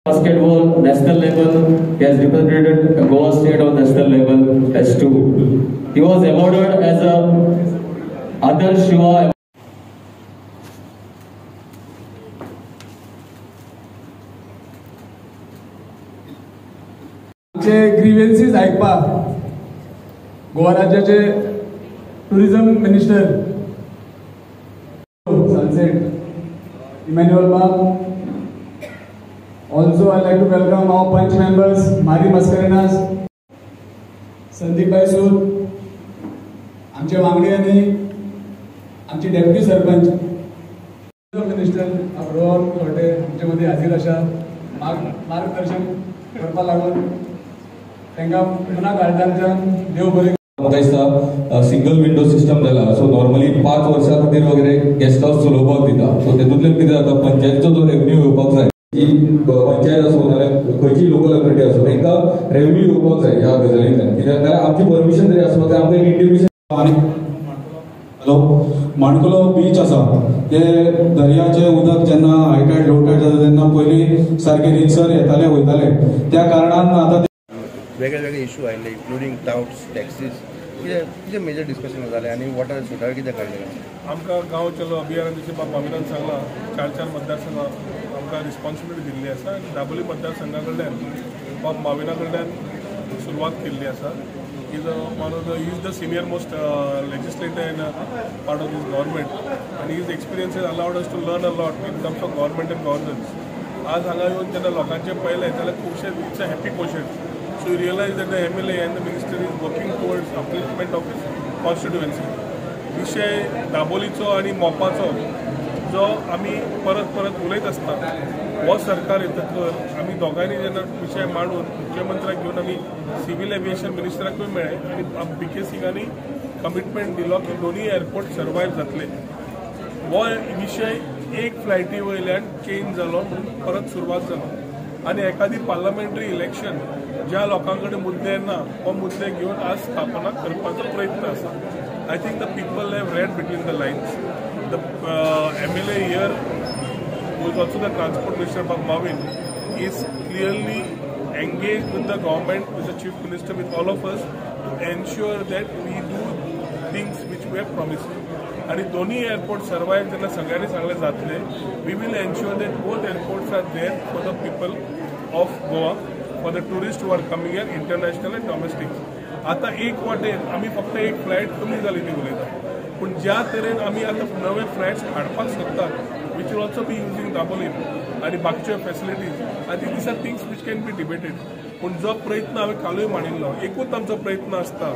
Basketball national level, he has represented Goa state on national level as two. He was awarded as a Adarsh Shiva. ग्रीवेन्सीज ऐकपा Goa राज्याचे tourism minister sunset Emmanuel बाग. Also, I'd like to welcome our punch members, Mari Mascarenas, Sandeep Bhai Sood, आमचे वांगडी आणि आमचे deputy sarpanch minister अब्रोहम खोटे आमच्यामध्ये हाजीर आसा मार्गदर्शन करपा लागून तांकां पुन्हा गार्डनच्यान देव बरें. सिंगल विंडो सिस्टम जाला. सो नॉर्मली 5 वर्सां खातीर वगैरे गेस्ट हाऊस चलोवपाक दिता. सो तेतूंतल्यान कितें जाता, पंचायतीचो जो रेव्हन्यू येवपाक जाय, की पंचायत असो नाल्यार खंयची लोकल अथॉरिटी असो, तांकां रेव्हन्यू येवपाक जाय ह्या गजालींतल्यान. कित्याक नाल्यार आमची परमिशन जरी आसता तें आमकां इंडिव्हिज्युअल. हॅलो, माणकुलो बीच आसा ते दर्याचे उदक जेन्ना हाय टायड लो टायड जाता तेन्ना पयलीं सारके रितसर येताले वयताले. त्या कारणान आतां वेगळे इश्यू आयिल्ले इन्क्लुडींग टाउट्स टॅक्सीज कितें मेजर डिस्कशन जालें आनी वॉटर सुदार कितें काडलें. आमकां गांव चलो अभियाना दिवची बाब मामिनान सांगला 4 मतदारसंघां आमकां रिस्पॉन्सिबिलिटी दिल्ली आसा आनी दाबोली मतदारसंघा कडल्यान बाब मामिना कडल्यान सुरवात केल्ली आसा. Is the senior most legislator in part of this government आनी his experience is allowed us to learn a lot in terms of government and governance. आज हांगा येवन जेन्ना लोकांचे पळयलें जाल्यार खुबशे it's a happy question. So you realize that the MLA and the minister is working towards upliftment of his constituency. विषय दाबोलीचो आणि मोपाचो जो आमी परत परत उलयत आसता, हो सरकार येतकर आमी दोगांनी जेन्ना विशय मांडून मुख्यमंत्र्याक घेवन आमी सिव्हिल एविएशन मिनिस्टराकूय मेळ्ळे आनी BK सिंगांनी कमिटमेंट दिलो की दोनूय एअरपोर्ट सर्वायव जातले. हो विशय एक फ्लायटी वयल्यान चेंज जालो म्हणून परत सुरवात जालो आनी एखादी पार्लमेंटरी इलेक्शन ज्या लोकांकडे मुद्दे ना हो मुद्दे घेऊन आज स्थापना करपाचो प्रयत्न आसा. I think the people have read between the lines. The MLA here who is also the transport minister Bob Marvin is clearly engaged with the government, with the chief minister, with all of us to ensure that we do things which we have promised. आणि दोन्ही airport survive जेन्ना सगळ्यांनी सांगले जातले, we will ensure that both airports are there for the people of Goa, for the tourist who are coming here, international and domestic. आता एक वाटेन आमी फक्त एक फ्लायट कमी जाली ती उलयता, पूण ज्या तरेन आमी आतां नवे फ्लायट्स हाडपाक सोदतात which will also be using Dabolim आनी बाकीच्यो facilities, I think these are things which can be debated. पूण जो प्रयत्न हांवें कालूय मांडिल्लो, एकूच आमचो प्रयत्न आसता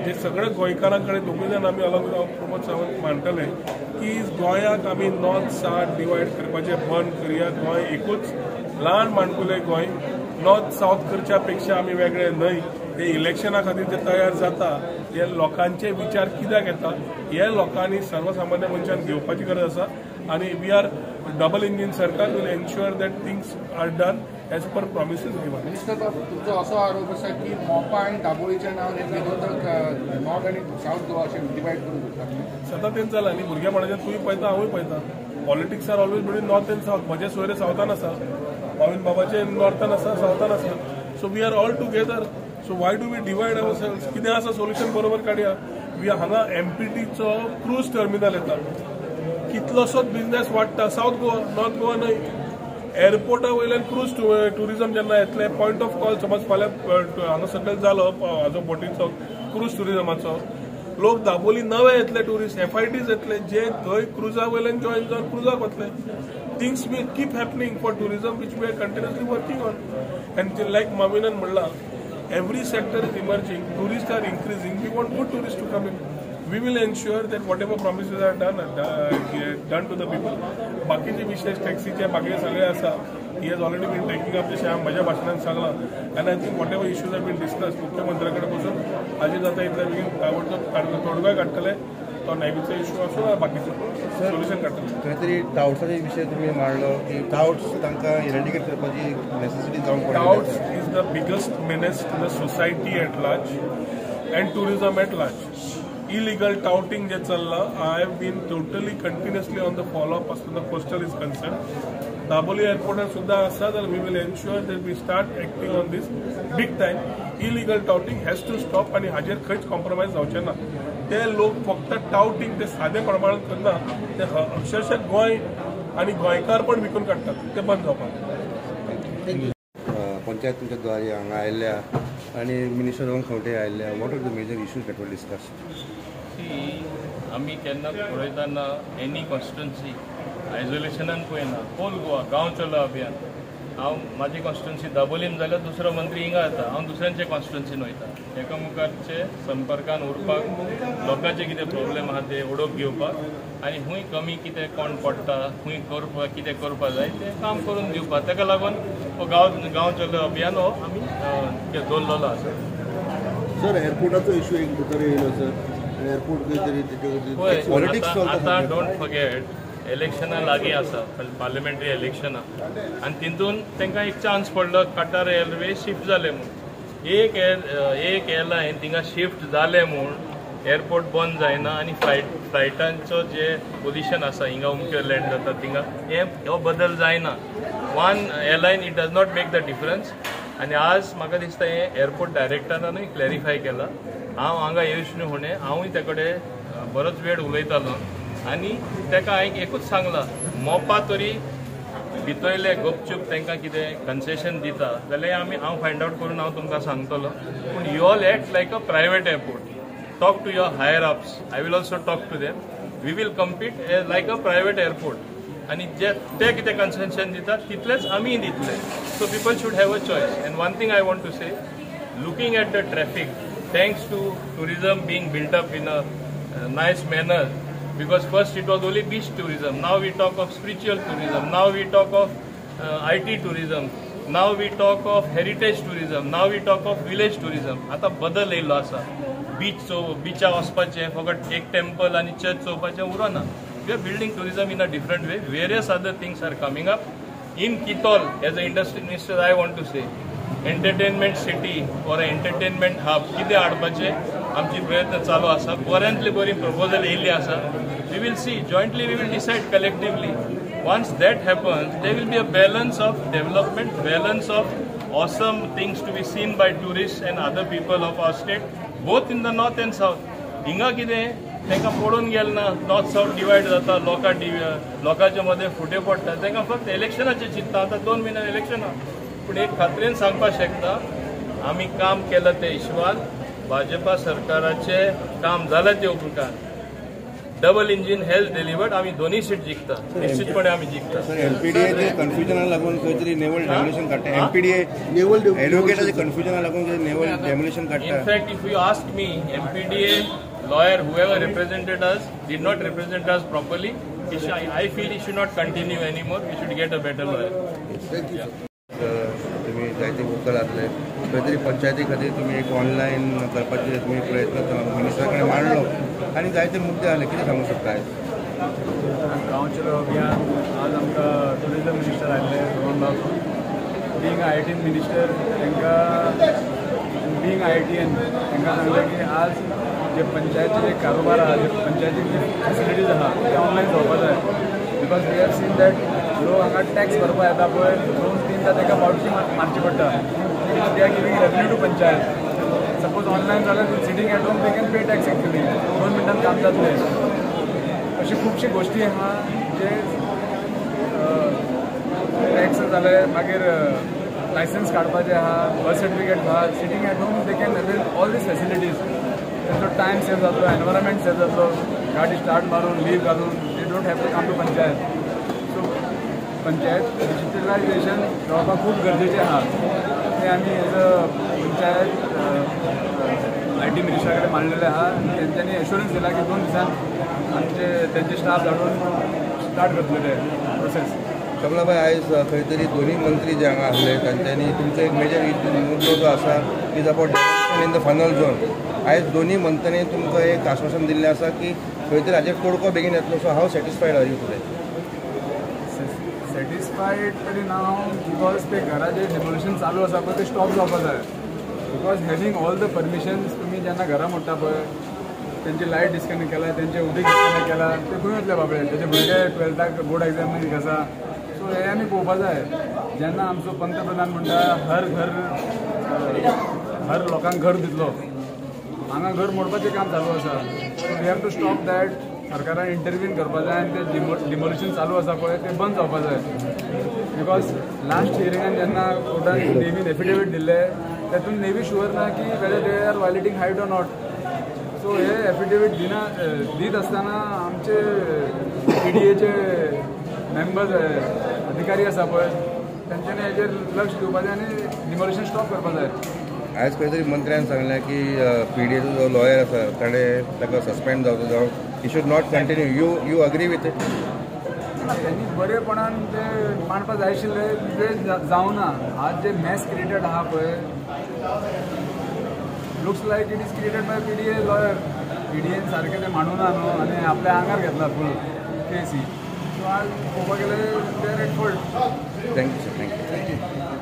जे सगळे गोंयकारां कडेन दोगूय जाण आमी अलॉंग विथ प्रमोद सावंत मांडटले की गोंयाक आमी नॉर्थ साउथ डिवायड करपाचें बंद करया. गोंय एकूच ल्हान माणकुलें गोंय, नॉर्थ साउथ करच्या पेक्षा आमी वेगळे न्हय. हे इलेक्शना खातीर जे तयार जाता हे लोकांचे विचार कित्याक येता हे लोकांनी सर्वसामान्य मनशान घेवपाची गरज आसा. आनी वी आर डबल इंजीन सरकार will ensure that things are done as per promises given. Minister Babu, तुमचो असो आरोप आसा की मोपा आनी दाबोळीच्या नांवान विरोधक नॉर्थ आनी साउथ गोवा अशें डिवायड करून करतात. सतत जाला न्ही भुरगेपणाच्यान तुवें पळयता हांवूय पळयता. Politics are always between north and south. म्हजे सोयरे साउथान आसा, माविन बाबाचे नॉर्थान आसा, साउथान आसा. So we are all together. So why do we divide our selves. कितें आसा सोल्युशन बरोबर काडया. वी हांगा MPTचो क्रूज टर्मिनल येता, कितलोसोच बिझनेस वाडटा. साउथ गोवा, नॉर्थ गोवा न्हय. एअरपोर्टा वयल्यान क्रूज टुरिझम जेन्ना येतले, पॉयंट ऑफ कॉल समज फाल्यां हांगा सकयल जालो हाजो बोटीचो क्रूज टुरिझमाचो, लोक दाबोली नवे येतले टुरिस्ट, FITs येतले जे थंय क्रुजा वयल्यान जॉइन जावन क्रुजाक वतले. Things will keep happening for tourism which we are continuously working on. And like मामिनान म्हणला, every sector is emerging, tourists are increasing, we want good tourists to come in. We will ensure that whatever promises are done to the people. बाकीचे विशेष टॅक्सीचे बाकी सगळे आसा, he has already been taking up जशें हांव म्हज्या भाशणांत सांगलां. And I think whatever issues have been discuss मुख्यमंत्र्या कडेन बसून हाजी जाता इतले बेगीन ताबडतोब तोडगोय काडटले. तो नॅव्हीचो इश्यू आसूं ना बाकीचो सोल्युशन काडटले. खंय तरी टाउट्साचे विशय तुमी मांडलो की टाउट्स तांकां इरेडिकेट करपाची नेसेसिटी जावंक पडटा. Touts is the biggest menace to the society at large and tourism at large. illegal touting je challa, I have been totally continuously on the follow up as to the coastal is concerned. Dabolim एअरपोर्टार सुद्धा आसा जाल्यार we will ensure that we start acting on this big time. Illegal touting has to stop आनी हाजेर खंयच compromise जावचें ना. ते लोक फक्त टाउटिंग ते सादे प्रमाणात करना, ते अक्षरशः गोंय आनी गोंयकार पण विकून काडटात, ते बंद जावपाक. पंचायत तुमच्या द्वारे हांगा आयिल्ल्या आनी मिनिस्टर रावन खंवटे आयिल्ल्या. What are the major issues that were discussed? आमी केन्ना पळयतना एनी कॉन्स्टिट्युन्सी आयसोलेशनान पळयना. होल गोवा गांव चलो अभियान. हांव म्हाजी कॉन्स्टिट्युन्सी दाबोलीन जाल्यार दुसरो मंत्री हिंगा येता, हांव दुसऱ्यांचे कॉन्स्टिट्युन्सीन वयता. एकामुखारचे संपर्कान उरपाक, लोकांचे कितें प्रॉब्लेम आहा ते ओडोक घेवपाक आनी खूंय कमी कितें कोण पडटा, खूंय करपाक कितें करपा जाय तें काम करून दिवपाक. ताका लागून हो गांव चलो अभियान हो आमी दवरलेलो आसा. सर एअरपोर्टाचो इश्यू एक भितर येयलो सर. एअरपोर्ट खंय तरी आतां डोंट फॉरगेट इलेक्शनां लागीं आसा, पार्लिमेंटरी इलेक्शनां, आनी तितून तांकां एक चान्स पडलो कटार रेल्वे शिफ्ट जाले म्हूण. एक एअरलायन थिंगा शिफ्ट जाले म्हूण एअरपोर्ट बंद जायना आनी फ्लायटांचो जे पोजिशन आसा हिंगा उमक्यो लँड जाता थिंगा हो बदल जायना. One airline it does not make the difference. आनी आज म्हाका दिसता हें एअरपोर्ट डायरेक्टरानूय क्लॅरिफाय केलां. हांव हांगा येवचें न्हय, हांवूय ते कडेन बरोच वेळ उलयतालो आनी ताका हांवें एकूच सांगलां, मोपा तरी भितरले गपचूप तांकां कितें कन्सेशन दिता जाल्यार हांव फायंड आउट करून हांव तुमकां सांगतलो. पूण you all act like a private airport. Talk to your higher ups. I will also talk to them. We will compete like a private airport. आनी ते कितें कन्सेशन दितात तितलेच आमी दितले. So people should have a choice. And one thing I want to say, looking at the traffic, thanks to tourism being built up in a nice manner, because first it was only beach tourism, now we talk of spiritual tourism, now we talk of IT tourism, now we talk of heritage tourism, now we talk of village tourism. आता बदल येयलो आसा. बीचार वचपाचें फकत एक temple आनी church चोवपाचें उरना. We are building tourism in a different way. Various other things are coming up. In Kitol, as an industry minister, I want to say, entertainment city और एंटरटेनमेंट हब कितें हाडपाचे आमचे प्रयत्न चालू आसा. बऱ्यांतली बरी प्रपोजल येयल्ली आसा. We will see jointly, we will decide collectively. Once that happens there will be a balance of development, balance of awesome things to be seen by tourist and other people of our state, both in the north and south. हिंगा कितें तांकां पडून गेल ना, north south divide जाता, लोकांच्या मदें फुटे पडटा. तांकां फक्त इलेक्शनाचें चिंतता. आतां 2 म्हयने इलेक्शनां. पूण एक खात्रेन सांगपाक शकता, आमी काम केलं ते हिशोबान भाजपा सरकाराचे काम जालें ते उपकार. Double engine hedge delivered. आमी दोन्ही सीट जिखता, निश्चितपणे आमी जिखता. एमपीडीए कन्फ्युजनाक लागून खंय तरी नेवल डेमोलिशन काडटा. एमपीडीए नेवल एडवोकेटाचे कन्फ्युजनाक लागून नेवल डेमोलिशन काडटा. In fact if you ask me, MPDA lawyer whoever represented us did not represent us properly. I feel he should not continue anymore. We should get a better lawyer. Thank you. तुम्ही जायते vocal आसले. खंय तरी पंचायती खातीर तुम्ही एक online करपाचे तुम्ही प्रयत्न मिनिस्टरा कडेन मांडलो आनी जायते मुद्दे आले. कितें सांगूं शकता? गांव चलो अभियान आज आमकां टुरिजम मिनिस्टर आयिल्ले रोहन बाब. बीइंग IIT मिनिस्टर तांकां बीइंग IITN तांकां सांगलें की आज जे पंचायतीचे जे कारोबार आहा, जे पंचायतीक जे फॅसिलिटीज आहा ते ऑनलायन जावपाक जाय. Because we have seen that लोक हांगा टॅक्स भरपा येता पळय 2-3 ताका पावटी मारची पडटा. They are giving revenue to panchayat. Suppose online जाल्यार sitting at home they can pay tax actually. 2 मिनटान काम जातलें. अशी खुबशी गोश्टी आहा जे टॅक्स जाले, मागीर लायसन्स काडपाचें आहा, बर्थ सर्टिफिकेट आहा. Sitting at home they can avail all these facilities. तांचो टायम सेव जातलो, एनवायरमेंट सेव जातलो. गाडी स्टार्ट मारून लीव घालून they don't have to come to panchayat. So panchayat digitalisation जावपाक खूब गरजेचें आहा. ते आमी एज अ पंचायत IT मिनिस्टरा कडेन मांडलेलें आहा. तेंच्यांनी एश्युरन्स दिला की 2 दिसान तेंचे स्टाफ धाडून स्टार्ट करतले ते प्रोसेस. कमलाबाई, आयज खंय तरी दोन्ही मंत्री जे हांगा आसले तांच्यांनी तुमचो एक मेजर मुद्दो जो आसा is about development in the funnel zone. आयज दोन्ही मंत्र्यांनी तुमकां एक आश्वासन दिल्लें आसा की खंय तरी हाजेर तोडगो बेगीन येतलो. So how satisfied are you today? Satisfied तरी ना हांव, बिकॉज ते घराचें डेमोलिशन चालू आसा पळय ते स्टॉप जावपाक जाय. Because having all the permissions तुमी जेन्ना घरा मोडटा पळय, तेंची लायट डिस्कनेक्ट केला, तेंचे उदक डिस्कनेक्ट केला, ते खंय वतले बाबडे. तेजे भुरगे 12th बोर्ड एग्जाम आसा. सो सो हे आमी पळोवपाक जाय जेन्ना आमचो पंतप्रधान म्हणटा हर लोकांक घर दितलो हांगा घर मोडपाचें काम चालू आसा so we have to stop that सरकारान इंटरव्यून करपा जाय आनी तें डिमोलिशन चालू आसा पळय तें बंद जावपा जाय बिकॉज लास्ट हियरिंगान जेन्ना कोर्टान नेवीन एफिडेवीट दिल्ले तातूंत नेवी शुअर ना की whether they are violating height or not so हे एफिडेवीट दीत आसतना आमचे PDAचे मेंबर्स अधिकारी आसा पळय तेंच्यांनी हेजेर लक्ष दिवपा जाय आनी डिमोलिशन स्टॉप करपा जाय आयज खंय तरी मंत्र्यान सांगलें की PDAचो जो लॉयर आसा ताका सस्पेंड जावचो जावं he should not continue you agree with it त्यांनी बरेपणान ते मांडपा जाय आशिल्ले ते जावना आज जे मॅस क्रिएटेड आहा पळय looks like it is created by PDA lawyer PDAन सारकें ते मांडूना न्हू आनी आपल्या आंगार घेतला फूल केसी सो आज पळोवपाक गेल्यार they are at fault thank you sir thank you